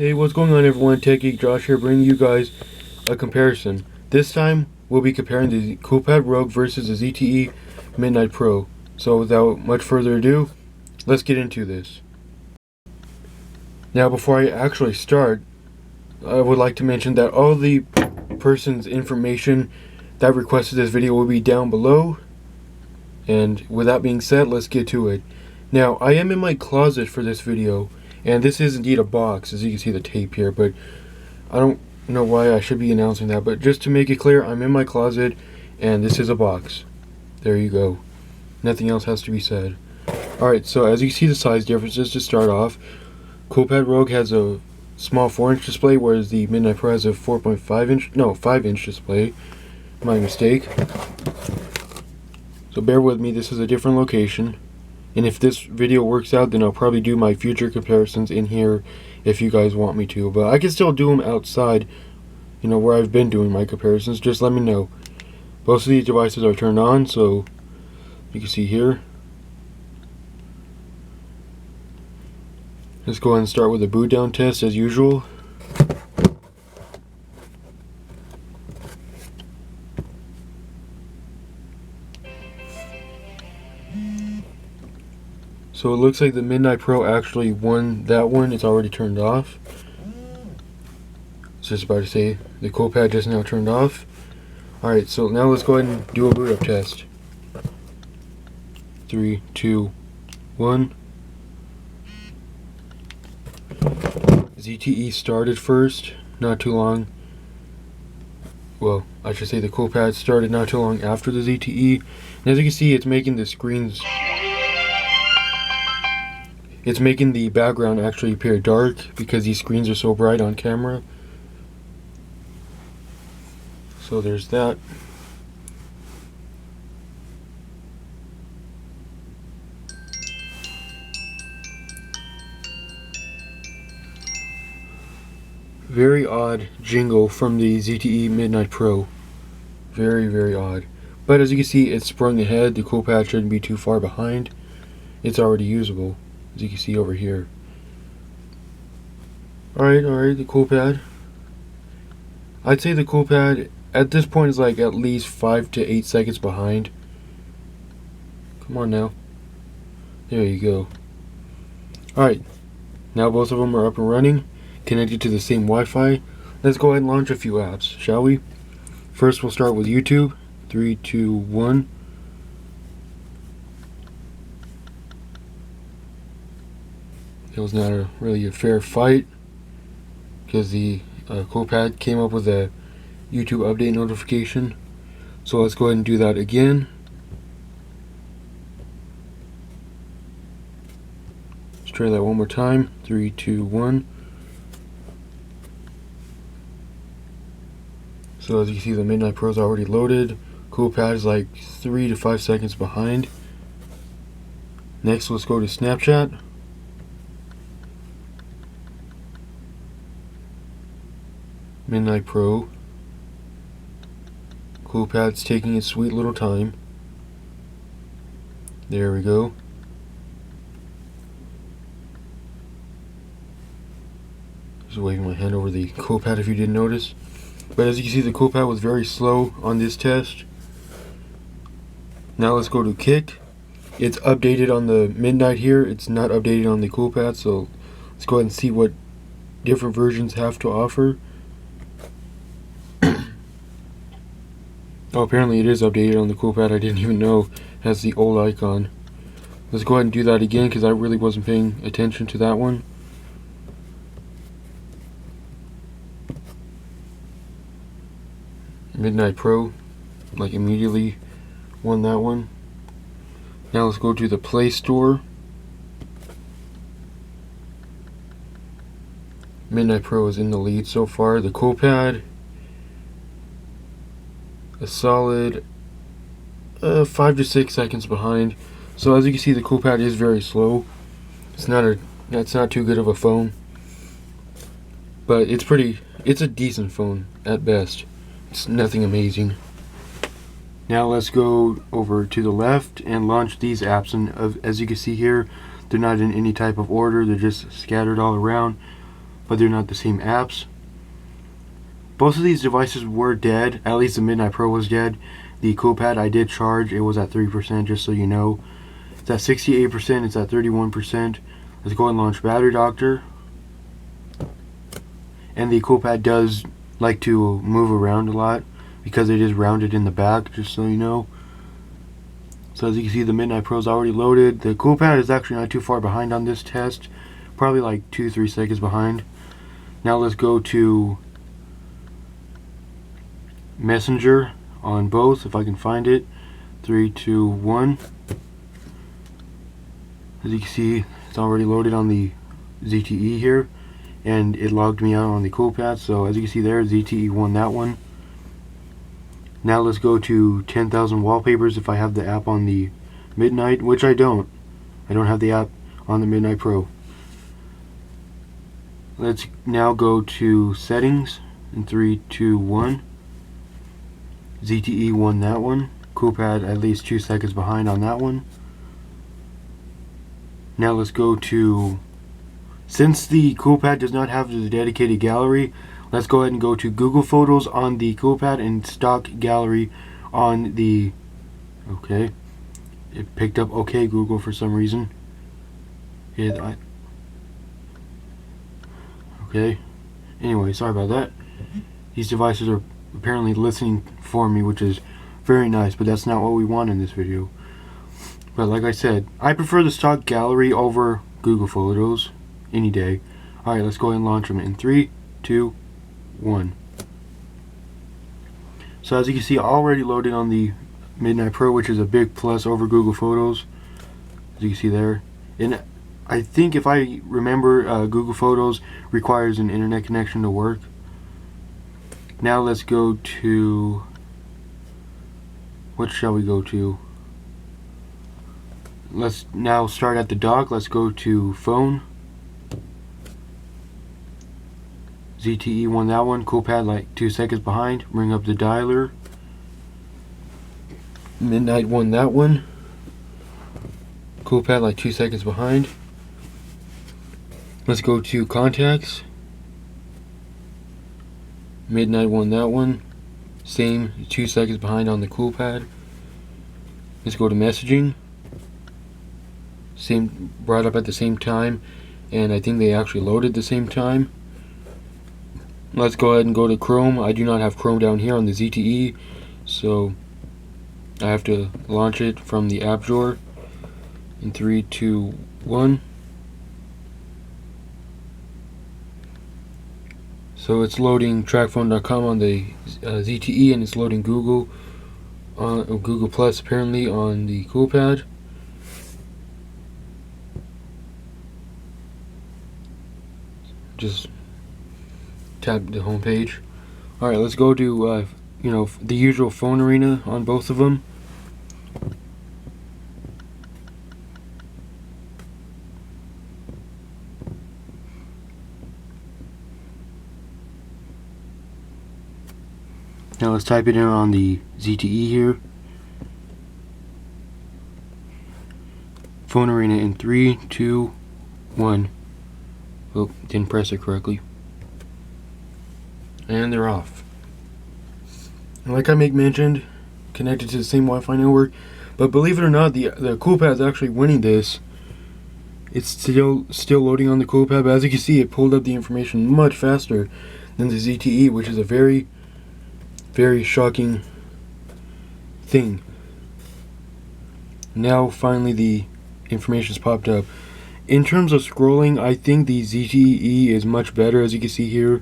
Hey, what's going on everyone? Tech Geek Josh here, bringing you guys a comparison. This time, we'll be comparing the Coolpad Rogue versus the ZTE Midnight Pro. So without much further ado, let's get into this. Now before I actually start, I would like to mention that all the person's information that requested this video will be down below. And with that being said, let's get to it. Now, I am in my closet for this video. And this is indeed a box, as you can see the tape here, but I don't know why I should be announcing that, but just to make it clear, I'm in my closet, and this is a box. There you go. Nothing else has to be said. Alright, so as you see the size differences to start off, Coolpad Rogue has a small 4-inch display, whereas the Midnight Pro has a 5-inch display. My mistake. So bear with me, this is a different location. And if this video works out, then I'll probably do my future comparisons in here if you guys want me to. But I can still do them outside, you know, where I've been doing my comparisons. Just let me know. Both of these devices are turned on, so you can see here. Let's go ahead and start with a boot down test as usual. So it looks like the Midnight Pro actually won that one. It's already turned off. I was just about to say the Coolpad just now turned off. Alright, so now let's go ahead and do a boot up test. 3, 2, 1. ZTE started first, not too long. Well, I should say the Coolpad started not too long after the ZTE. And as you can see, it's making the screens... It's making the background actually appear dark because these screens are so bright on camera. So there's that. Very odd jingle from the ZTE Midnight Pro. Very, very odd. But as you can see, it's sprung ahead. The Coolpad shouldn't be too far behind. It's already usable, as you can see over here. Alright, the Coolpad. I'd say the Coolpad at this point is like at least 5 to 8 seconds behind. Come on now. There you go. Alright, now both of them are up and running, connected to the same Wi-Fi. Let's go ahead and launch a few apps, shall we? First we'll start with YouTube. 3, 2, 1. It was not really a fair fight because the Coolpad came up with a YouTube update notification. So let's go ahead and do that again. Let's try that one more time. 3, 2, 1. So as you see, the Midnight Pro is already loaded. Coolpad is like 3 to 5 seconds behind. Next, let's go to Snapchat. Midnight Pro. Coolpad's taking its sweet little time. There we go. Just waving my hand over the Coolpad if you didn't notice. But as you can see, the Coolpad was very slow on this test. Now let's go to Kick. It's updated on the Midnight here. It's not updated on the Coolpad, so let's go ahead and see what different versions have to offer. Oh, apparently it is updated on the Coolpad. I didn't even know it has the old icon. Let's go ahead and do that again because I really wasn't paying attention to that one. Midnight Pro, like, immediately won that one. Now let's go to the Play Store. Midnight Pro is in the lead so far. The Coolpad, a solid 5 to 6 seconds behind. So as you can see, the Coolpad is very slow. It's not too good of a phone, but it's a decent phone at best. It's nothing amazing. Now let's go over to the left and launch these apps, and as you can see here, they're not in any type of order, they're just scattered all around. but they're not the same apps. Both of these devices were dead. At least the Midnight Pro was dead. The Coolpad I did charge. It was at 3%, just so you know. It's at 68%. It's at 31%. Let's go and launch Battery Doctor. And the Coolpad does like to move around a lot because it is rounded in the back, just so you know. So as you can see, the Midnight Pro is already loaded. The Coolpad is actually not too far behind on this test. Probably like 2-3 seconds behind. Now let's go to Messenger on both, if I can find it. 3, 2, 1. As you can see, it's already loaded on the ZTE here, and it logged me out on the Coolpad. So as you can see there, ZTE won that one. Now let's go to 10,000 wallpapers if I have the app on the Midnight, which I don't. I don't have the app on the Midnight Pro. Let's now go to settings in 3, 2, 1. ZTE won that one. Coolpad at least 2 seconds behind on that one. Now let's go to, since the Coolpad does not have the dedicated gallery, let's go ahead and go to Google Photos on the Coolpad and stock gallery on the, okay, it picked up OK Google for some reason. Okay, anyway, sorry about that. These devices are apparently listening for me, which is very nice, but that's not what we want in this video. But like I said, I prefer the stock gallery over Google Photos any day. Alright, let's go ahead and launch them in 3, 2, 1. So as you can see, already loaded on the Midnight Pro, which is a big plus over Google Photos, as you can see there. And I think, if I remember, Google Photos requires an internet connection to work. Now let's go to, what shall we go to? Let's now start at the dock. Let's go to phone. ZTE won that one. Coolpad like 2 seconds behind. Bring up the dialer. Midnight won that one. Coolpad like 2 seconds behind. Let's go to contacts. Midnight won that one. Same, 2 seconds behind on the Coolpad. Let's go to messaging. Same, brought up at the same time, and I think they actually loaded the same time. Let's go ahead and go to Chrome. I do not have Chrome down here on the ZTE, so I have to launch it from the app drawer in 3, 2, 1. So it's loading trackphone.com on the ZTE, and it's loading Google Google Plus apparently on the Coolpad. Just tap the home page. Alright, let's go to the usual phone arena on both of them. Now let's type it in on the ZTE here. Phone arena in 3, 2, 1. Oh, didn't press it correctly. And they're off. And like I mentioned, connected to the same Wi-Fi network. But believe it or not, the Coolpad is actually winning this. It's still loading on the Coolpad, but as you can see, it pulled up the information much faster than the ZTE, which is a very, very shocking thing. Now finally the information's popped up. In terms of scrolling, I think the ZTE is much better. As you can see here,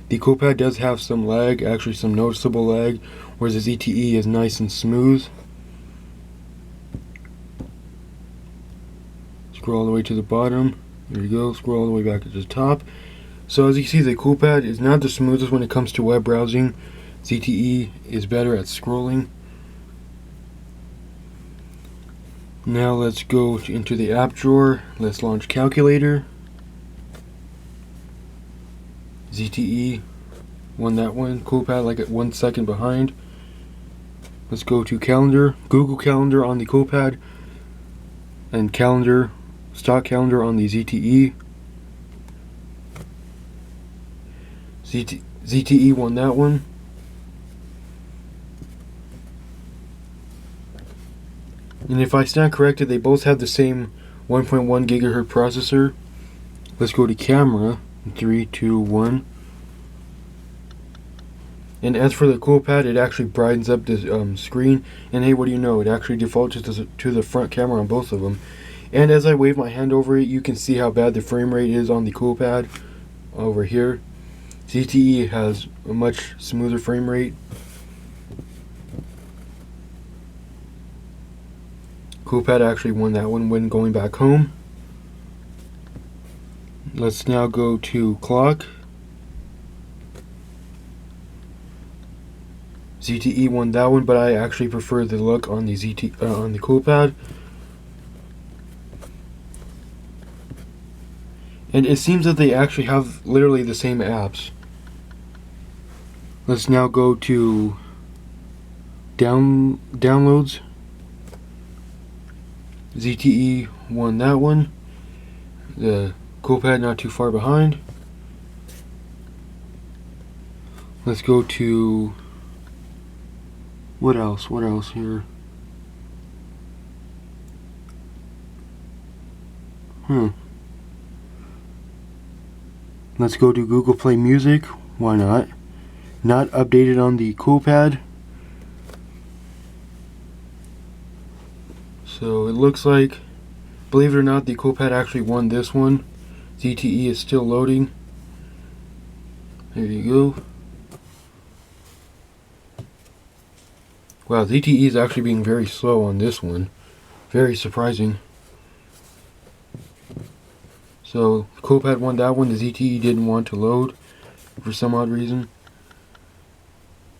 the Coolpad does have some lag, actually some noticeable lag, whereas the ZTE is nice and smooth. Scroll all the way to the bottom. There you go. Scroll all the way back to the top. So as you can see, the Coolpad is not the smoothest when it comes to web browsing. ZTE is better at scrolling. Now let's go into the app drawer. Let's launch Calculator. ZTE won that one. Coolpad like at 1 second behind. Let's go to Calendar. Google Calendar on the Coolpad, and Calendar, stock calendar on the ZTE. ZTE won that one. And if I stand corrected, they both have the same 1.1 gigahertz processor. Let's go to camera. 3, 2, 1. And as for the Coolpad, it actually brightens up the screen. And hey, what do you know? It actually defaults to the front camera on both of them. And as I wave my hand over it, you can see how bad the frame rate is on the Coolpad over here. ZTE has a much smoother frame rate. Coolpad actually won that one when going back home. Let's now go to clock. ZTE won that one, but I actually prefer the look on the on the Coolpad. And it seems that they actually have literally the same apps. Let's now go to downloads. ZTE won that one. The Coolpad not too far behind. Let's go to what else here? Let's go to Google Play Music. Why not? Not updated on the Coolpad. So it looks like, believe it or not, the Coolpad actually won this one. ZTE is still loading. There you go. Wow, ZTE is actually being very slow on this one. Very surprising. So Coolpad won that one. The ZTE didn't want to load for some odd reason.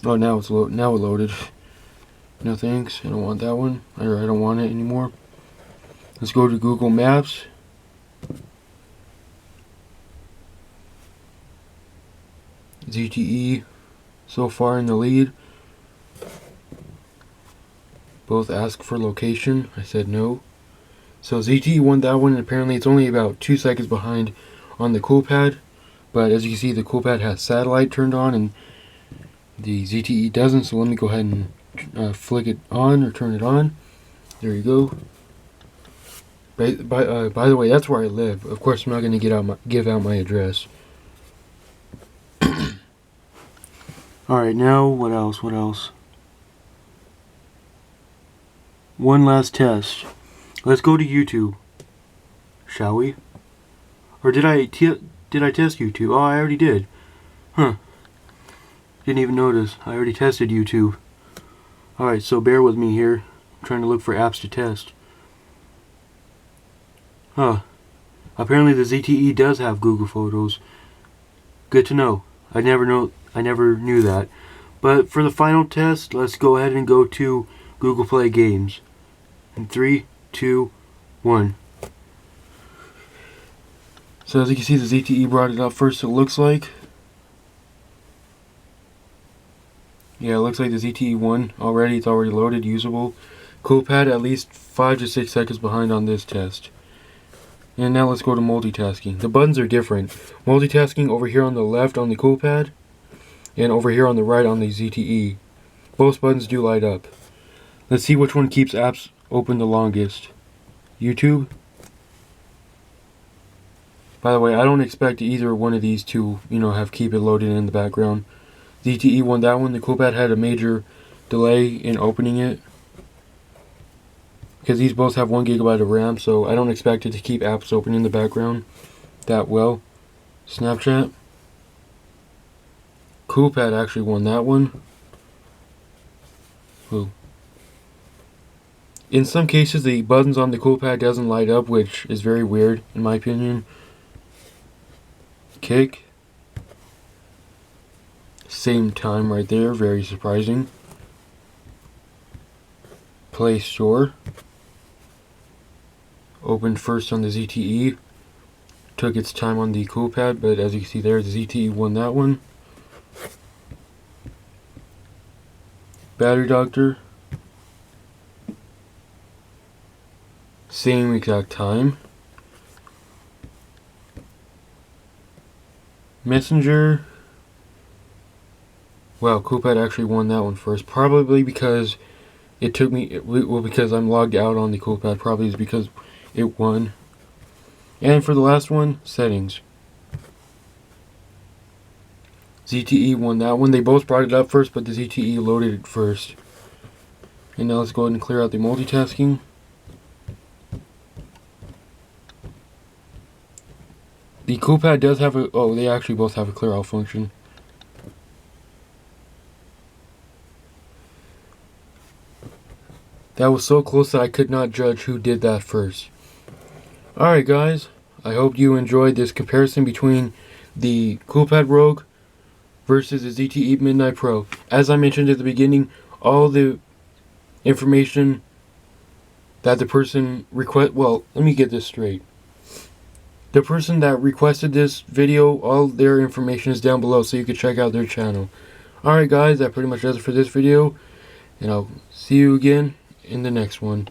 Oh, now it's now it loaded. No thanks. I don't want that one. I don't want it anymore. Let's go to Google Maps. ZTE so far in the lead. Both ask for location. I said no. So ZTE won that one, and apparently it's only about 2 seconds behind on the Coolpad. But as you can see, the Coolpad has satellite turned on and the ZTE doesn't. So let me go ahead and flick it on or turn it on. There you go. By the way, that's where I live. Of course, I'm not going to give out my address. Alright, now what else? One last test. Let's go to YouTube. Shall we? Or did I test YouTube? Oh, I already did. Huh. Didn't even notice. I already tested YouTube. Alright, so bear with me here. I'm trying to look for apps to test. Huh. Apparently the ZTE does have Google Photos. Good to know. I never knew that. But for the final test, let's go ahead and go to Google Play Games. In 3, 2, 1. So as you can see, the ZTE brought it up first, it looks like. Yeah, it looks like the ZTE won already. It's already loaded, usable. Coolpad at least 5 to 6 seconds behind on this test. And now let's go to multitasking. The buttons are different. Multitasking over here on the left on the Coolpad, and over here on the right on the ZTE. Both buttons do light up. Let's see which one keeps apps open the longest. YouTube. By the way, I don't expect either one of these to, have keep it loaded in the background. ZTE won that one. The Coolpad had a major delay in opening it, because these both have 1 GB of RAM, so I don't expect it to keep apps open in the background that well. Snapchat. Coolpad actually won that one. Ooh. In some cases, the buttons on the Coolpad doesn't light up, which is very weird, in my opinion. Kick. Same time right there, very surprising. Play Store. Opened first on the ZTE. Took its time on the Coolpad, but as you can see there, the ZTE won that one. Battery Doctor. Same exact time. Messenger. Well, Coolpad actually won that one first. Probably because it took me, well, because I'm logged out on the Coolpad. Probably is because it won. And for the last one, settings. ZTE won that one. They both brought it up first, but the ZTE loaded it first. And now let's go ahead and clear out the multitasking. The Coolpad does have a, oh, they actually both have a clear out function. That was so close that I could not judge who did that first. Alright guys, I hope you enjoyed this comparison between the Coolpad Rogue versus the ZTE Midnight Pro. As I mentioned at the beginning, all the information that the person well, let me get this straight. The person that requested this video, all their information is down below, so you can check out their channel. Alright guys, that pretty much does it for this video, and I'll see you again in the next one.